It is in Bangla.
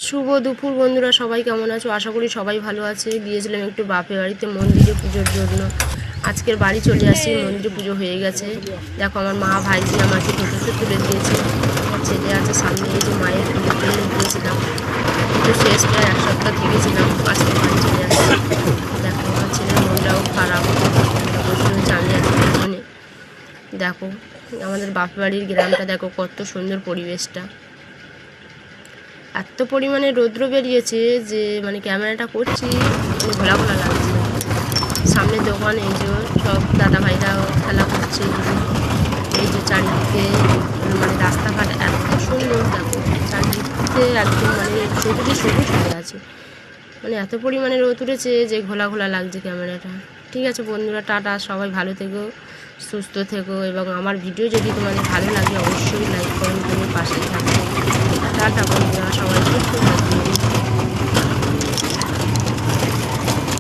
শুভ দুপুর বন্ধুরা, সবাই কেমন আছো? আশা করি সবাই ভালো আছে। গিয়েছিলাম একটু বাপের বাড়িতে মন্দিরে পুজোর জন্য। আজকের বাড়ি চলে আসি, মন্দিরে পুজো হয়ে গেছে। দেখো আমার মা ভাইজি আমাকে টোটোতে তুলে দিয়েছে। আমার ছেলে আছে সামনে, এই যে মায়ের পুজোর জন্য গিয়েছিলাম। পুজো শেষ প্রায় এক সপ্তাহ থেকেছিলাম, আজকে বাড়ি চলে আসছি। দেখো আমার ছেলের মনটাও খারাপ, বসে রয়েছে, আমি আছি পেছনে। দেখো আমাদের বাপের বাড়ির গ্রামটা দেখো কত সুন্দর পরিবেশটা। এত পরিমাণে রৌদ্র বেরিয়েছে যে মানে ক্যামেরাটা করছি ঘোলা ঘোলা লাগছে। সামনে দোকান, এই যে সব দাদা ভাইরাও খেলা করছে। এই যে চারিদিকে মানে রাস্তাঘাট এত সুন্দর, দেখো চারিদিকে একদম মানে সবুজে সবুজ হয়ে আছে। মানে এত পরিমাণে রোদ উঠেছে যে ঘোলা ঘোলা লাগছে ক্যামেরাটা। ঠিক আছে বন্ধুরা, টাটা, সবাই ভালো থেকো, সুস্থ থেকো, এবং আমার ভিডিও যদি তোমাদের ভালো লাগে অবশ্যই লাইক কমেন্ট করে পাশে থাকবে। টাটা বন্ধুরা, সবাই সুস্থ।